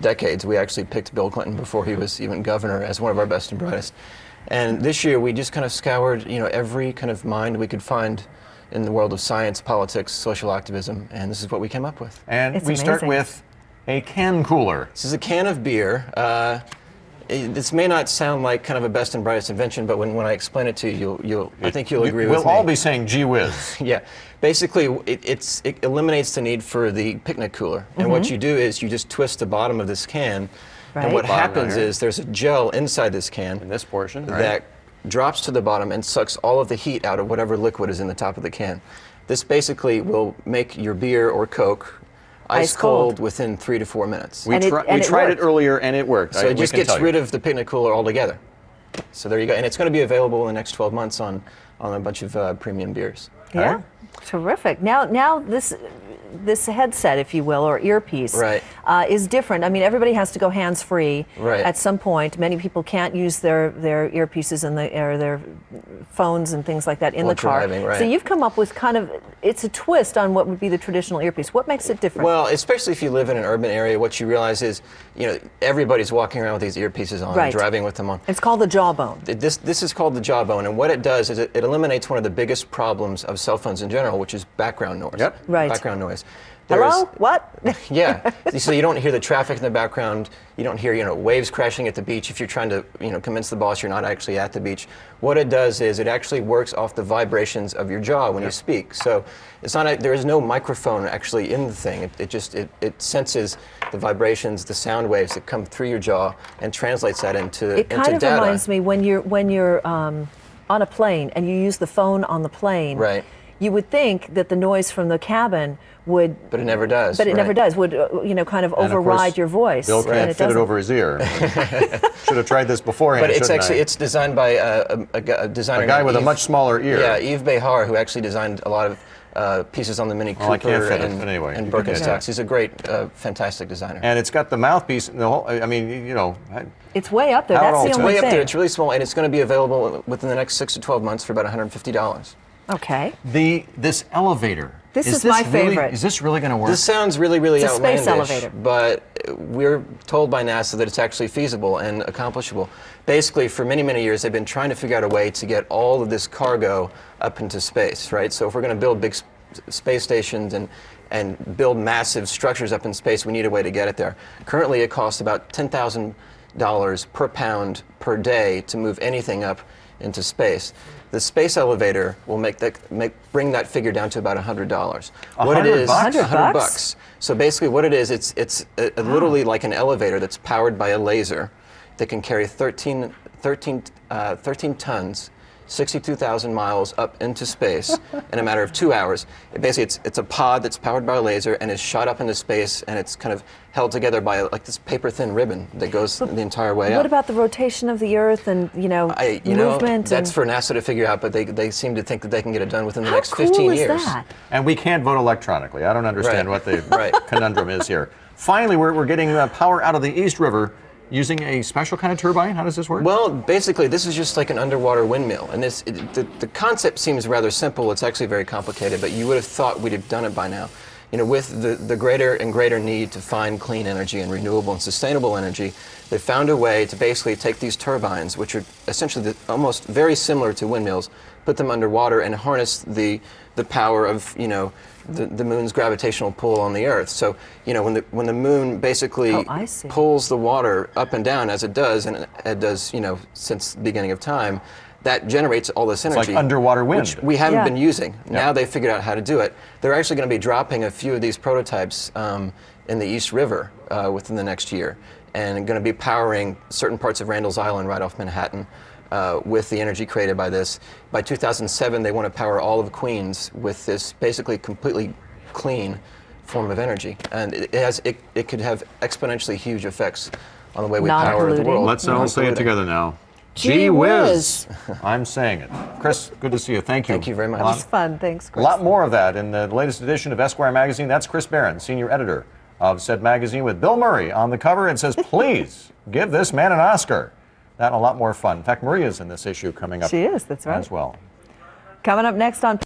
decades. We actually picked Bill Clinton before he was even governor as one of our best and brightest. And this year we just kind of scoured, every kind of mind we could find in the world of science, politics, social activism, and this is what we came up with. And It's we start amazing. with a can cooler. This is a can of beer. This may not sound like kind of a best and brightest invention, but when I explain it to you, I think you'll agree with me. We'll all be saying, gee whiz. Yeah. Basically, it eliminates the need for the picnic cooler. And what you do is you just twist the bottom of this can, Right. and what Bottom happens right here. is there's a gel inside this can In this portion, right? that drops to the bottom and sucks all of the heat out of whatever liquid is in the top of the can. This basically will make your beer or Coke ice cold within 3 to 4 minutes. We And it tried it worked. earlier, and it worked. So it just gets rid of the picnic cooler altogether. So there you go. And it's going to be available in the next 12 months on a bunch of premium beers. Yeah, right. terrific. Now this headset, if you will, or earpiece, Right. is different. I mean, everybody has to go hands-free Right. at some point. Many people can't use their earpieces or their phones and things like that in While the car. driving, right. So you've come up with it's a twist on what would be the traditional earpiece. What makes it different? Well, especially if you live in an urban area, what you realize is, everybody's walking around with these earpieces on, Right. driving with them on. It's called the Jawbone. This is called the Jawbone, and what it does is it eliminates one of the biggest problems of cell phones in general, which is background noise. Yep. Right. Background noise. Hello? What? Yeah. So you don't hear the traffic in the background. You don't hear, waves crashing at the beach. If you're trying to, convince the boss you're not actually at the beach, what it does is it actually works off the vibrations of your jaw when you speak. So it's not. There is no microphone actually in the thing. It senses the vibrations, the sound waves that come through your jaw, and translates that into It kind of data. reminds me when you're on a plane and you use the phone on the plane. Right. You would think that the noise from the cabin would, But it never does. but it never right. does. Would kind of And of override course, your voice. Bill and can't it fit it doesn't. over his ear. Should have tried this beforehand, But it's shouldn't actually I? it's designed by a designer. A guy named with a Yves- much smaller ear. Yeah, Yves Behar, who actually designed a lot of pieces on the Mini Cooper Well, I can't fit it, and, but anyway, and you can get it. Birkenstocks. He's a great, fantastic designer. And it's got the mouthpiece. The whole. I mean, It's way up there. How That's old? the It's only Way thing. up there. It's really small, and it's going to be available within the next 6 to 12 months for about $150. Okay. this elevator. This is my favorite. Is this really going to work? This sounds really, really It's a space outlandish, elevator. but we're told by NASA that it's actually feasible and accomplishable. Basically, for many, many years, they've been trying to figure out a way to get all of this cargo up into space, right? So if we're going to build big space stations and build massive structures up in space, we need a way to get it there. Currently, it costs about $10,000 per pound per day to move anything up into space. The space elevator will bring that figure down to about $100. What it is, $100? $100. So basically, what it is, it's literally like an elevator that's powered by a laser that can carry 13 tons, 62,000 miles up into space in a matter of 2 hours. Basically, it's a pod that's powered by a laser and is shot up into space, and it's kind of held together by like this paper-thin ribbon that goes the entire way up. What about the rotation of the Earth and movement? That's for NASA to figure out, but they seem to think that they can get it done within the How next cool 15 is years. that? And we can't vote electronically. I don't understand Right. what the Right. conundrum is here. Finally, we're getting power out of the East River using a special kind of turbine. How does this work? Well, basically, this is just like an underwater windmill, and the concept seems rather simple. It's actually very complicated, but you would have thought we'd have done it by now. With the greater and greater need to find clean energy and renewable and sustainable energy, they found a way to basically take these turbines, which are essentially almost very similar to windmills, put them underwater and harness the power of the moon's gravitational pull on the Earth. So when the moon basically I see. pulls the water up and down as it does, and it does since the beginning of time, that generates all this energy. It's like underwater wind. Which we haven't Yeah. been using. Now they've figured out how to do it. They're actually going to be dropping a few of these prototypes in the East River within the next year, and going to be powering certain parts of Randall's Island right off Manhattan with the energy created by this. By 2007, they want to power all of Queens with this basically completely clean form of energy, and it could have exponentially huge effects on the way we power the Non-polluting. world. Let's all say it Non-polluting. together now. Gee whiz. I'm saying it. Chris, good to see you. Thank you. Thank you very much. A It's fun. Thanks, A Chris. lot more of that in the latest edition of Esquire magazine. That's Chris Barron, senior editor of said magazine, with Bill Murray on the cover, and says, please give this man an Oscar. That and a lot more fun. In fact, Maria's in this issue coming up She is, that's right. as well. Coming up next on